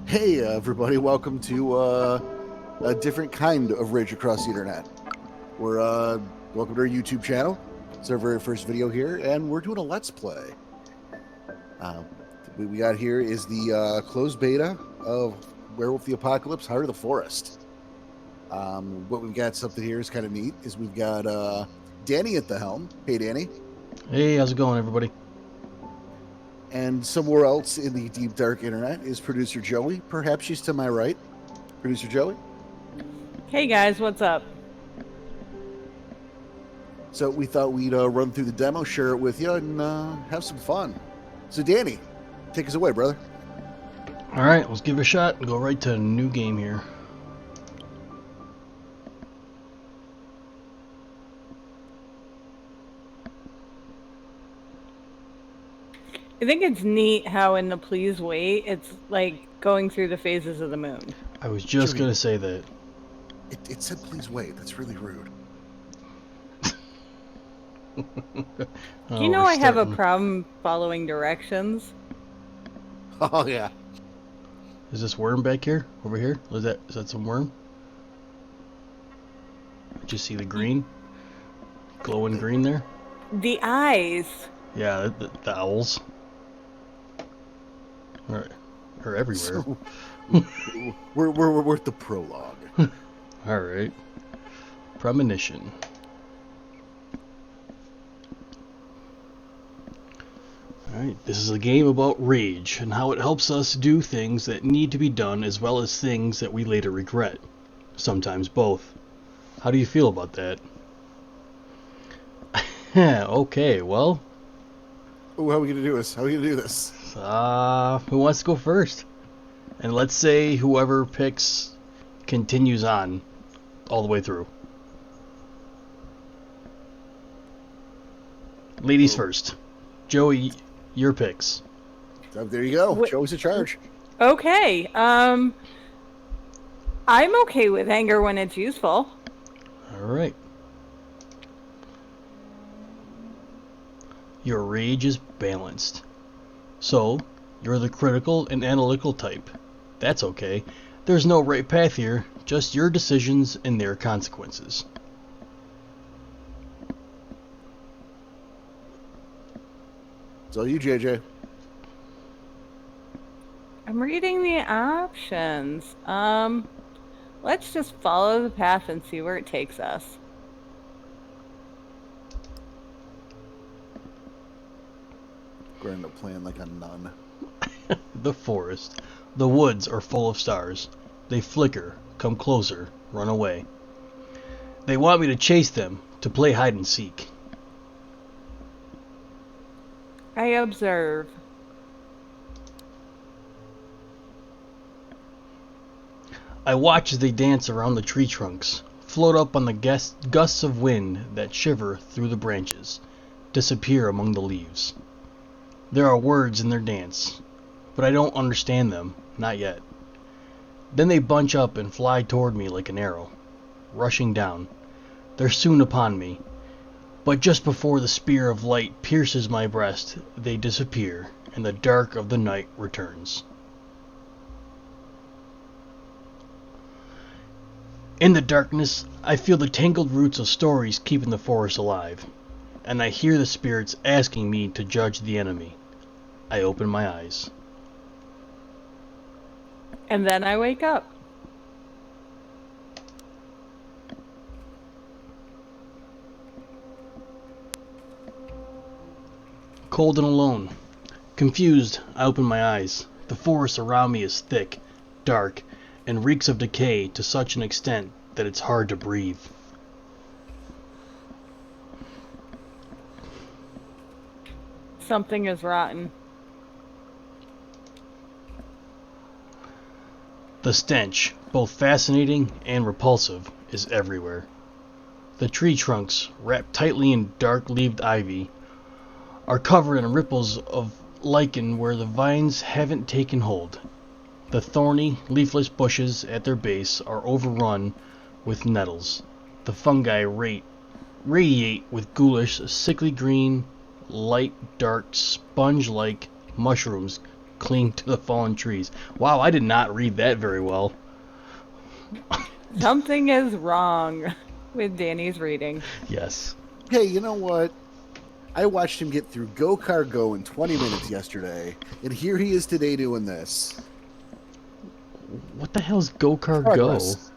Hey, everybody, welcome to a different kind of Rage Across the Internet. We're welcome to our YouTube channel. It's our very first video here, and we're doing a Let's Play. What we got here is the closed beta of Werewolf the Apocalypse, Heart of the Forest. What we've got something here is kind of neat, is we've got Danny at the helm. Hey, Danny. Hey, how's it going, everybody? And somewhere else in the deep, dark internet is producer Joey. Perhaps she's to my right. Producer Joey. Hey guys, what's up? So we thought we'd run through the demo, share it with you, and have some fun. So Danny, take us away, brother. Alright, let's give it a shot and go right to a new game here. I think it's neat how in the Please Wait, it's like going through the phases of the moon. I was just going to say that. It said please wait. That's really rude. Do you know I have a problem following directions? Oh, yeah. Is this worm back here? Over here? Is that some worm? Did you see the green? Glowing green there? The eyes. Yeah, the owls. Are everywhere. So, we're at the prologue. Alright. Premonition. Alright, this is a game about rage and how it helps us do things that need to be done as well as things that we later regret. Sometimes both. How do you feel about that? Okay, well. Ooh, how are we gonna do this? How are we gonna do this? Who wants to go first? And let's say whoever picks continues on all the way through. Ladies first. Joey, your picks. So there you go. Joey's in charge. Okay. I'm okay with anger when it's useful. Alright. Your rage is balanced. So, you're the critical and analytical type. That's okay. There's no right path here, just your decisions and their consequences. So you, JJ. I'm reading the options. Let's just follow the path and see where it takes us. We're gonna end up playing like a nun. The forest. The woods are full of stars. They flicker, come closer, run away. They want me to chase them, to play hide and seek. I observe. I watch as they dance around the tree trunks, float up on the gusts of wind that shiver through the branches, disappear among the leaves. There are words in their dance, but I don't understand them, not yet. Then they bunch up and fly toward me like an arrow, rushing down. They're soon upon me, but just before the spear of light pierces my breast, they disappear, and the dark of the night returns. In the darkness, I feel the tangled roots of stories keeping the forest alive, and I hear the spirits asking me to judge the enemy. I open my eyes. And then I wake up. Cold and alone. Confused, I open my eyes. The forest around me is thick, dark, and reeks of decay to such an extent that it's hard to breathe. Something is rotten. The stench, both fascinating and repulsive, is everywhere. The tree trunks, wrapped tightly in dark-leaved ivy, are covered in ripples of lichen where the vines haven't taken hold. The thorny, leafless bushes at their base are overrun with nettles. The fungi radiate with ghoulish, sickly green, light, dark, sponge-like mushrooms cling to the fallen trees. Wow, I did not read that very well. Something is wrong with Danny's reading. Yes. Hey, you know what? I watched him get through Go Car Go in 20 minutes yesterday, and here he is today doing this. What the hell's Go-Kart Go? Progress.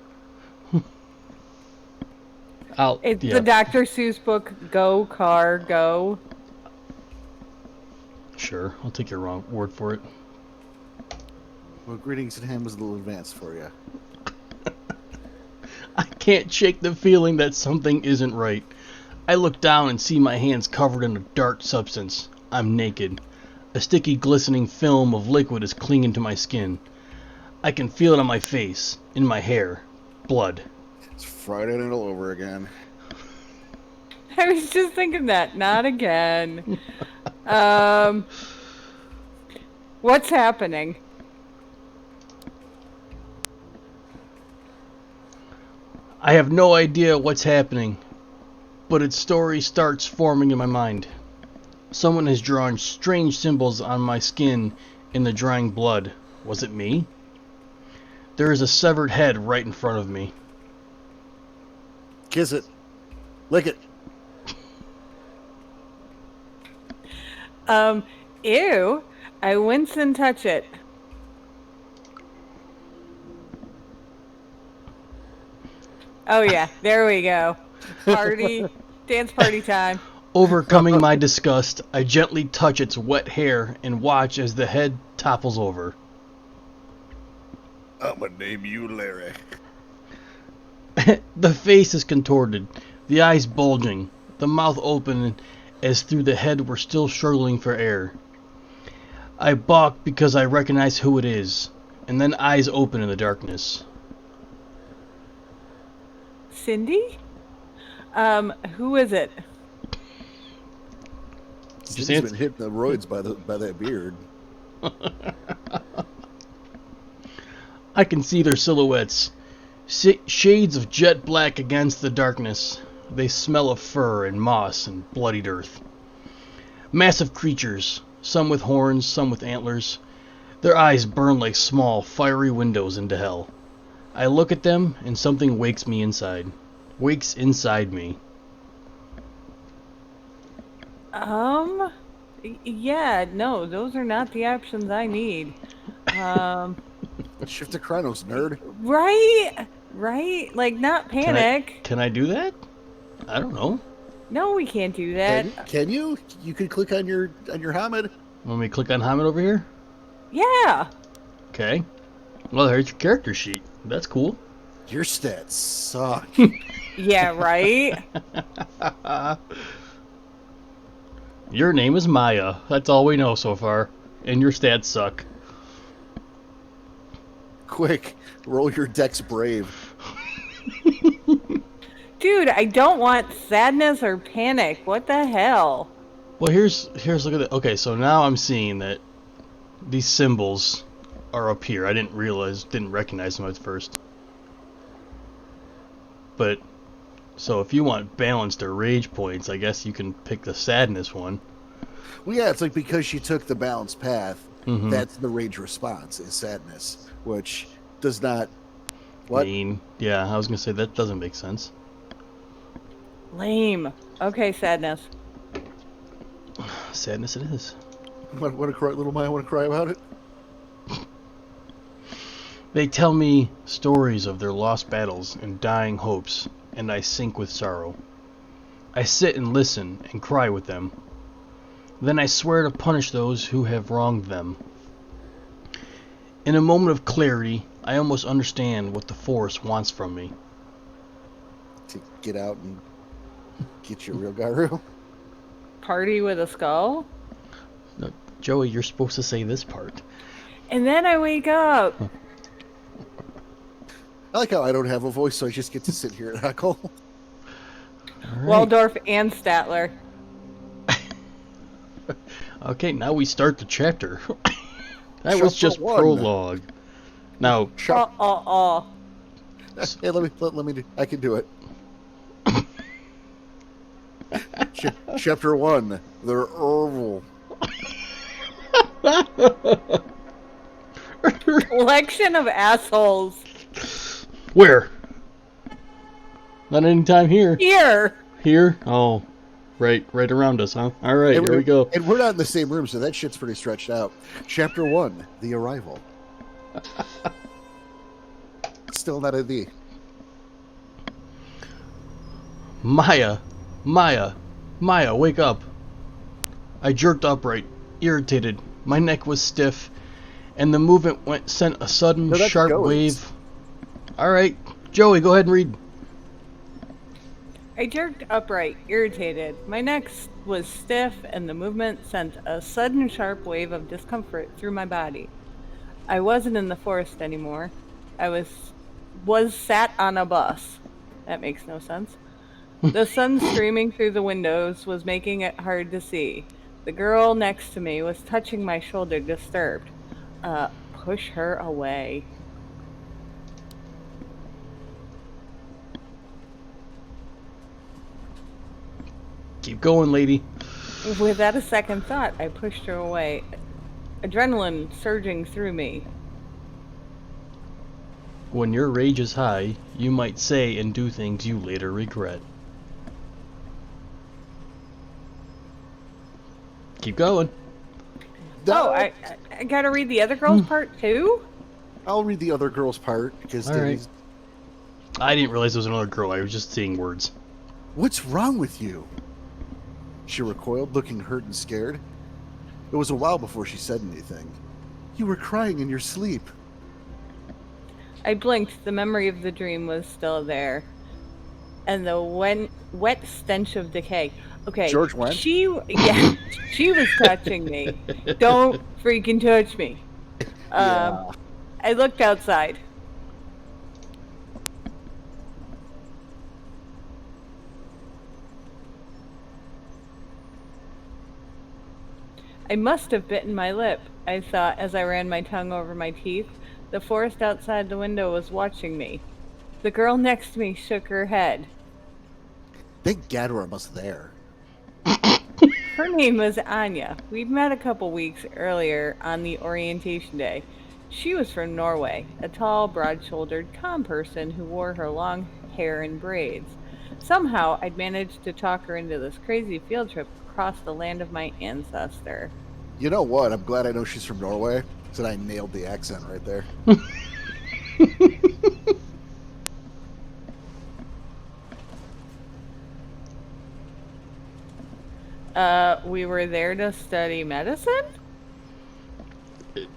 It's the Dr. Seuss book, Go Car Go. Sure, I'll take your word for it. Well, greetings to him was a little advanced for you. I can't shake the feeling that something isn't right. I look down and see my hands covered in a dark substance. I'm naked. A sticky, glistening film of liquid is clinging to my skin. I can feel it on my face, in my hair. Blood. It's Friday night all over again. I was just thinking that. Not again. What's happening? I have no idea what's happening, but its story starts forming in my mind. Someone has drawn strange symbols on my skin in the drying blood. Was it me? There is a severed head right in front of me. Kiss it. Lick it. Ew. I wince and touch it. Oh yeah, there we go. Party, dance party time. Overcoming my disgust, I gently touch its wet hair and watch as the head topples over. I'm gonna name you Larry. The face is contorted, the eyes bulging, the mouth open as through the head we're still struggling for air. I balk because I recognize who it is, and then eyes open in the darkness. Cindy? Who is it? He's been hitting the roids by that beard. I can see their silhouettes, shades of jet black against the darkness. They smell of fur and moss and bloodied earth. Massive creatures, some with horns, some with antlers. Their eyes burn like small, fiery windows into hell. I look at them, and something wakes inside me. Yeah, no, those are not the options I need. Shift to Chronos, nerd. Right? Like, not panic. Can I do that? I don't know. No, we can't do that. Can you? You could click on your Hamid. Want me to click on Hamid over here? Yeah. Okay. Well, here's your character sheet. That's cool. Your stats suck. Yeah, right? Your name is Maya. That's all we know so far. And your stats suck. Quick, roll your Dex Brave. Dude, I don't want sadness or panic. What the hell? Well, here's look at it. Okay, so now I'm seeing that these symbols are up here. I didn't recognize them at first. But so if you want balanced or rage points, I guess you can pick the sadness one. Well, yeah, it's like because she took the balanced path, Mm-hmm. that's the rage response is sadness, which does not. Yeah, I was gonna say that doesn't make sense. Lame. Okay, sadness. Sadness it is. Want to cry, little Maya? Want to cry about it? They tell me stories of their lost battles and dying hopes, and I sink with sorrow. I sit and listen and cry with them. Then I swear to punish those who have wronged them. In a moment of clarity, I almost understand what the Force wants from me. To get out and get your real Garu. Party with a skull? No, Joey, you're supposed to say this part. And then I wake up. I like how I don't have a voice, so I just get to sit here and heckle. Right. Waldorf and Statler. Okay, now we start the chapter. That Chapter was just 1. prologue. Now, Hey, let me do, I can do it. Chapter 1, the Werewolf. Collection of assholes. Where? Not anytime here. Here. Here? Oh, right around us, huh? All right, here we go. And we're not in the same room, so that shit's pretty stretched out. Chapter 1, The Arrival. Still not a D. Maya, wake up. I jerked upright, irritated. My neck was stiff, and the movement sent a sudden, sharp wave. All right, Joey, go ahead and read. I jerked upright, irritated. My neck was stiff, and the movement sent a sudden, sharp wave of discomfort through my body. I wasn't in the forest anymore. I was sat on a bus. That makes no sense. The sun streaming through the windows was making it hard to see. The girl next to me was touching my shoulder, disturbed. Push her away. Keep going, lady. Without a second thought, I pushed her away. Adrenaline surging through me. When your rage is high, you might say and do things you later regret. Keep going. Oh, I gotta read the other girl's part too? I'll read the other girl's part because right. I didn't realize there was another girl. I was just seeing words. What's wrong with you? She recoiled, looking hurt and scared. It was a while before she said anything. You were crying in your sleep. I blinked. The memory of the dream was still there. And the wet stench of decay. Okay. George Wendt? She was touching me. Don't freaking touch me. Yeah. I looked outside. I must have bitten my lip, I thought as I ran my tongue over my teeth. The forest outside the window was watching me. The girl next to me shook her head. Thank God we're almost there. Her name was Anya. We'd met a couple weeks earlier on the orientation day. She was from Norway, a tall, broad-shouldered, calm person who wore her long hair in braids. Somehow, I'd managed to talk her into this crazy field trip across the land of my ancestor. You know what? I'm glad I know she's from Norway, so I nailed the accent right there. We were there to study medicine?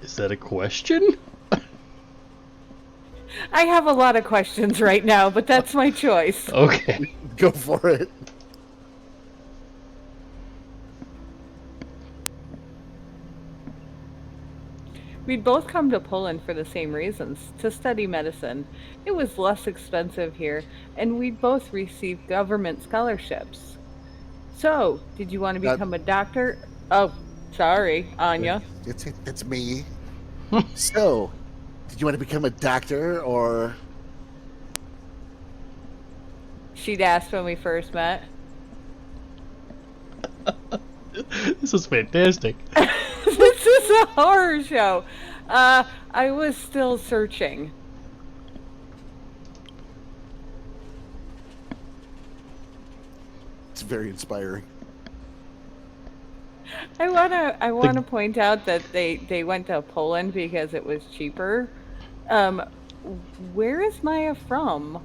Is that a question? I have a lot of questions right now, but that's my choice. Okay. Go for it. We'd both come to Poland for the same reasons, to study medicine. It was less expensive here, and we'd both received government scholarships. So, did you want to become a doctor? Oh, sorry, Anya. It's me. So, did you want to become a doctor, or... She'd asked when we first met. This is fantastic. This is a horror show. I was still searching. It's very inspiring. I wanna point out that they went to Poland because it was cheaper. Where is Maya from?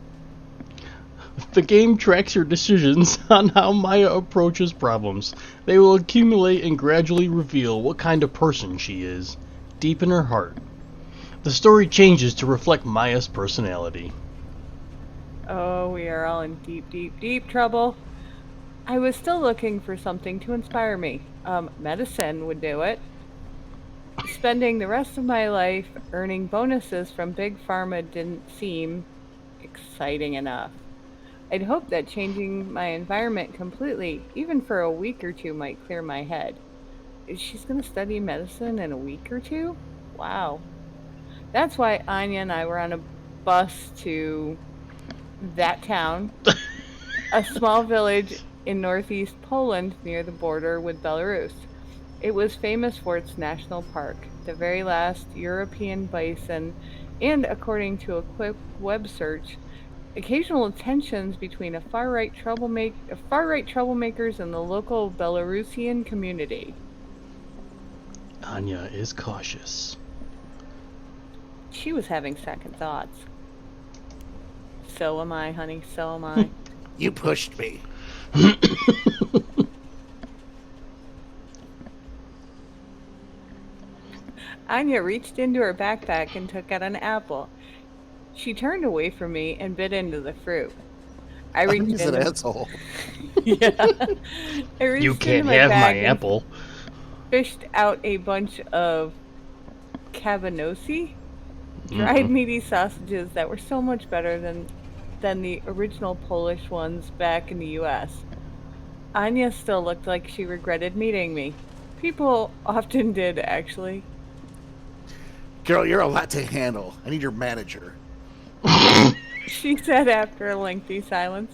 The game tracks your decisions on how Maya approaches problems. They will accumulate and gradually reveal what kind of person she is, deep in her heart. The story changes to reflect Maya's personality. Oh, we are all in deep, deep, deep trouble. I was still looking for something to inspire me. Medicine would do it. Spending the rest of my life earning bonuses from Big Pharma didn't seem exciting enough. I'd hoped that changing my environment completely, even for a week or two, might clear my head. She's going to study medicine in a week or two? Wow. That's why Anya and I were on a bus to that town, a small village in northeast Poland near the border with Belarus. It was famous for its national park, the very last European bison, and according to a quick web search, occasional tensions between far right troublemakers and the local Belarusian community. Anya is cautious. She was having second thoughts. So am I, honey. So am I. You pushed me. Anya reached into her backpack and took out an apple. She turned away from me and bit into the fruit. I reached Anya's an into asshole. yeah. I You reached can't into my have my bag and apple. fished out a bunch of cabanossi, dried meaty sausages that were so much better than the original Polish ones back in the US. Anya still looked like she regretted meeting me. People often did, actually. Girl, you're a lot to handle. I need your manager. She said after a lengthy silence.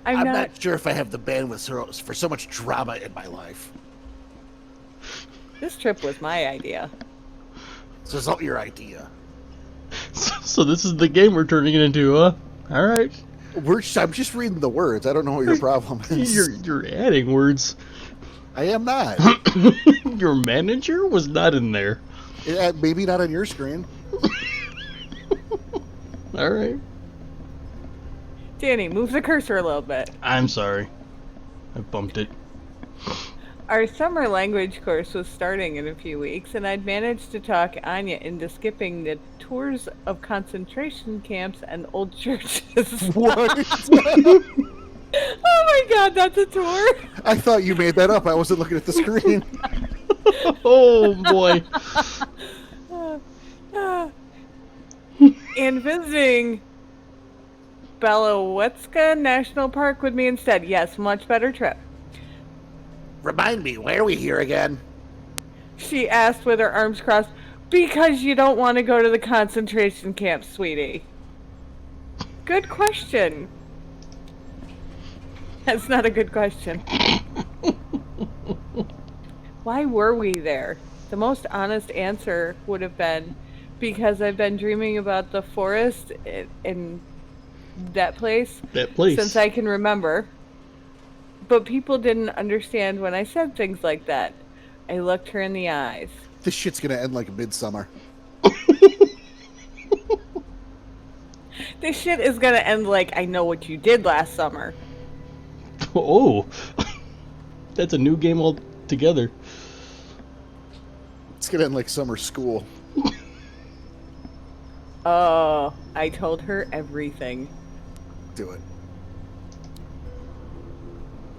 I'm I'm not. not sure if I have the bandwidth for so much drama in my life. This trip was my idea. So it's not your idea. So this is the game we're turning it into, huh? Alright. I'm just reading the words. I don't know what your problem is. You're adding words. I am not. Your manager was not in there. Maybe not on your screen. Alright. Danny, move the cursor a little bit. I'm sorry. I bumped it. Our summer language course was starting in a few weeks, and I'd managed to talk Anya into skipping the tours of concentration camps and old churches. What? Oh my god, that's a tour! I thought you made that up. I wasn't looking at the screen. Oh boy. And visiting Belowetska National Park with me instead. Yes, much better trip. Remind me, why are we here again? She asked with her arms crossed. Because you don't want to go to the concentration camp, sweetie. Good question. That's not a good question. Why were we there? The most honest answer would have been because I've been dreaming about the forest in that place since I can remember. But people didn't understand when I said things like that. I looked her in the eyes. This shit's gonna end like Midsummer. This shit is gonna end like I know what you did last summer. Oh. That's a new game altogether. It's gonna end like summer school. Oh, I told her everything. Do it.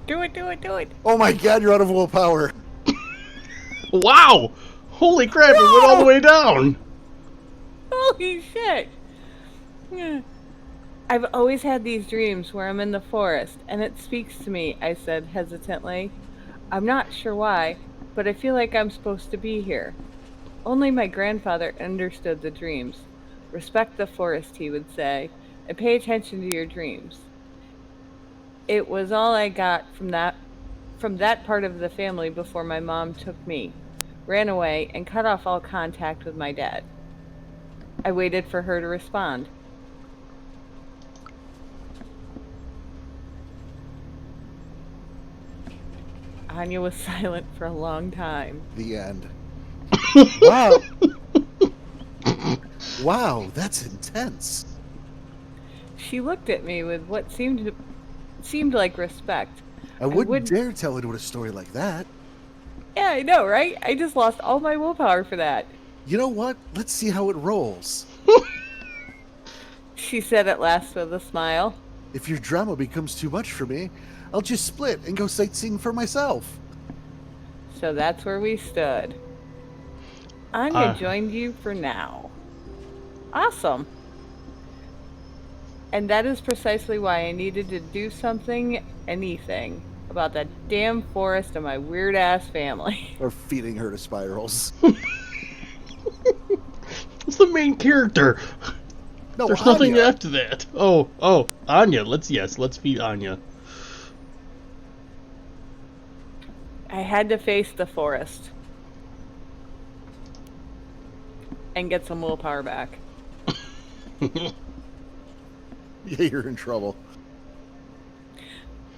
Do it, do it, do it. Oh my god, you're out of willpower. Wow! Holy crap, it went all the way down! Holy shit. I've always had these dreams where I'm in the forest, and it speaks to me, I said hesitantly. I'm not sure why, but I feel like I'm supposed to be here. Only my grandfather understood the dreams. Respect the forest, he would say, and pay attention to your dreams. It was all I got from that part of the family before my mom took me, ran away, and cut off all contact with my dad. I waited for her to respond. Anya was silent for a long time. The end. Wow. Wow, that's intense. She looked at me with what seemed like respect. I wouldn't dare tell anyone a story like that. Yeah, I know, right? I just lost all my willpower for that. You know what? Let's see how it rolls. She said at last with a smile. If your drama becomes too much for me, I'll just split and go sightseeing for myself. So that's where we stood. Anya joined you for now. Awesome. And that is precisely why I needed to do something, anything, about that damn forest and my weird-ass family. Or feeding her to spirals. It's the main character. No, There's Anya. nothing after that. Oh, Anya. Let's feed Anya. I had to face the forest. and get some willpower back. Yeah, you're in trouble.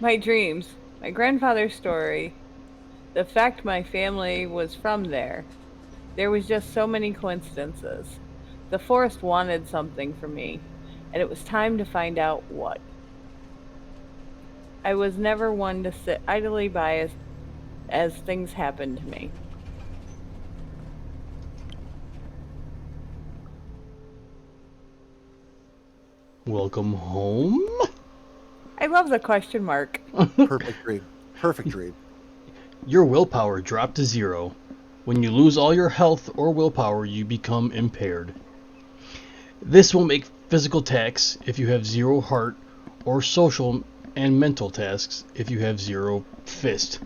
My dreams, my grandfather's story, the fact my family was from there. There was just so many coincidences. The forest wanted something from me, and it was time to find out what. I was never one to sit idly by as things happened to me. Welcome home? I love the question mark. Perfect read. Perfect read. Your willpower dropped to 0. When you lose all your health or willpower, you become impaired. This will make physical tasks if you have 0 heart, or social and mental tasks if you have 0 fist.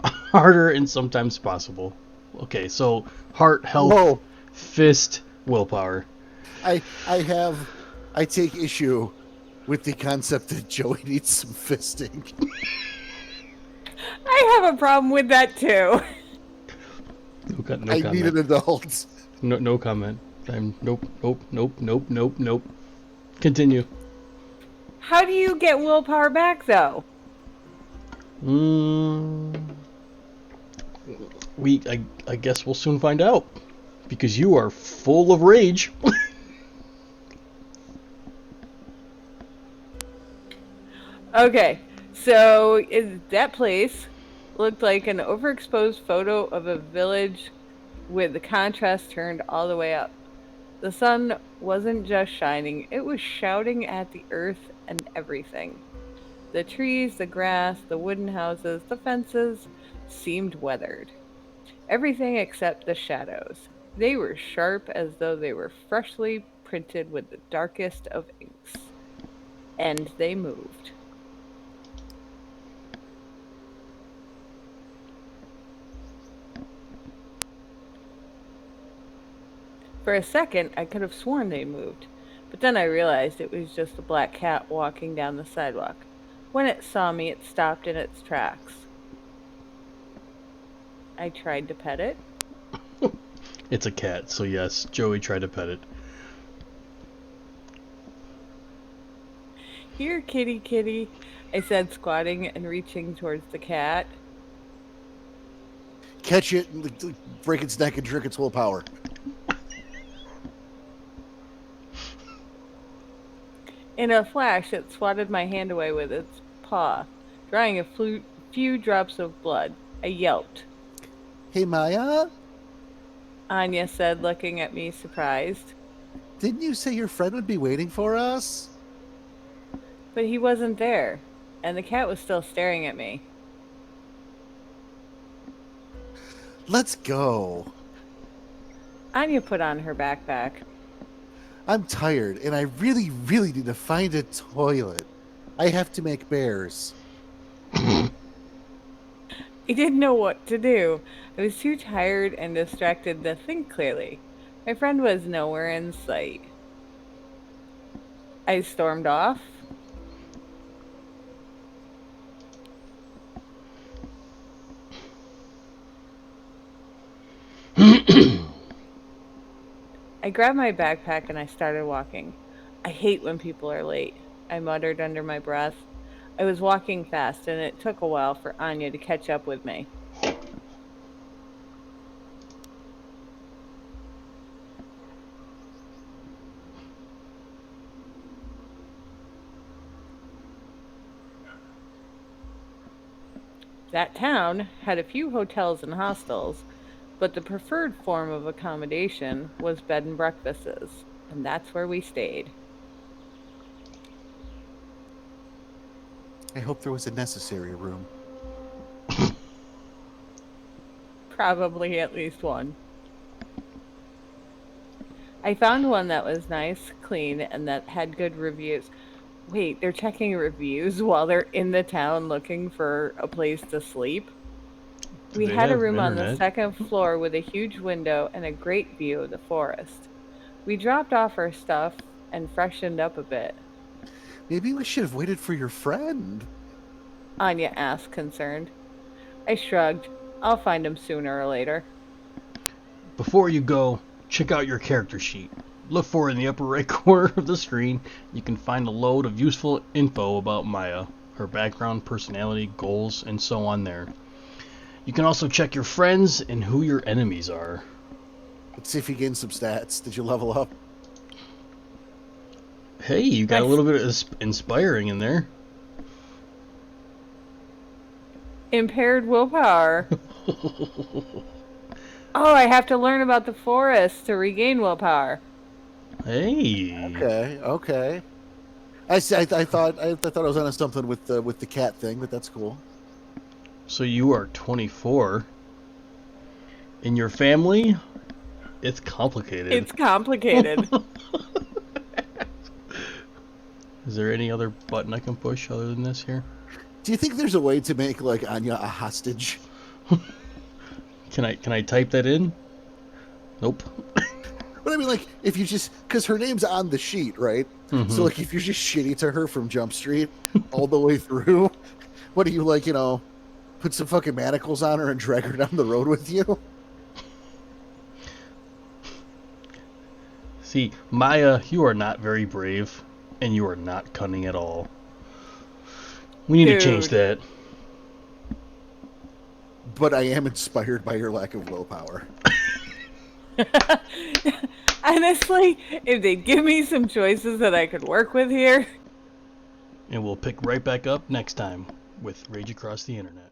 Harder and sometimes possible. Okay, so heart, health, Whoa. fist, willpower. I take issue with the concept that Joey needs some fisting. I have a problem with that too. No I comment. need an adult. No comment. Nope. Continue. How do you get willpower back though? I guess we'll soon find out. Because you are full of rage. Okay, so that place looked like an overexposed photo of a village with the contrast turned all the way up. The sun wasn't just shining, it was shouting at the earth and everything. The trees, the grass, the wooden houses, the fences seemed weathered. Everything except the shadows. They were sharp as though they were freshly printed with the darkest of inks. And they moved. For a second, I could have sworn they moved, but then I realized it was just a black cat walking down the sidewalk. When it saw me, it stopped in its tracks. I tried to pet it. It's a cat, so yes, Joey tried to pet it. Here, kitty, kitty, I said, squatting and reaching towards the cat. Catch it, and break its neck, and drink its willpower. In a flash, it swatted my hand away with its paw, drying a few drops of blood. I yelped. Hey, Maya, Anya said, looking at me surprised. didn't you say your friend would be waiting for us? But he wasn't there, and the cat was still staring at me. Let's go. Anya put on her backpack. I'm tired, and I really, really need to find a toilet. I have to make bears. I didn't know what to do. I was too tired and distracted to think clearly. My friend was nowhere in sight. I stormed off. I grabbed my backpack and I started walking. I hate when people are late, I muttered under my breath. I was walking fast, and it took a while for Anya to catch up with me. That town had a few hotels and hostels, but the preferred form of accommodation was bed and breakfasts, and that's where we stayed. I hope there was a necessary room. Probably at least one. I found one that was nice, clean, and that had good reviews. Wait, they're checking reviews while they're in the town looking for a place to sleep? We They had a have room on the internet. second floor with a huge window and a great view of the forest. We dropped off our stuff and freshened up a bit. Maybe we should have waited for your friend. Anya asked, concerned. I shrugged. I'll find him sooner or later. Before you go, check out your character sheet. Look for it in the upper right corner of the screen. You can find a load of useful info about Maya, her background, personality, goals, and so on there. You can also check your friends and who your enemies are. Let's see if you gain some stats. Did you level up? Hey, you got a little bit of inspiring in there. Impaired willpower. Oh, I have to learn about the forest to regain willpower. Hey. Okay. I thought I was on something with the cat thing, but that's cool. So you are 24. In your family, it's complicated. It's complicated. Is there any other button I can push other than this here? Do you think there's a way to make like Anya a hostage? Can I type that in? Nope. But I mean, like, if you just, because her name's on the sheet, right? Mm-hmm. So, like, if you're just shitty to her from Jump Street all the way through, what do you, like, put some fucking manacles on her and drag her down the road with you? See, Maya, you are not very brave, and you are not cunning at all. We need to change that. But I am inspired by your lack of willpower. Honestly, if they give me some choices that I could work with here. And we'll pick right back up next time with Rage Across the Internet.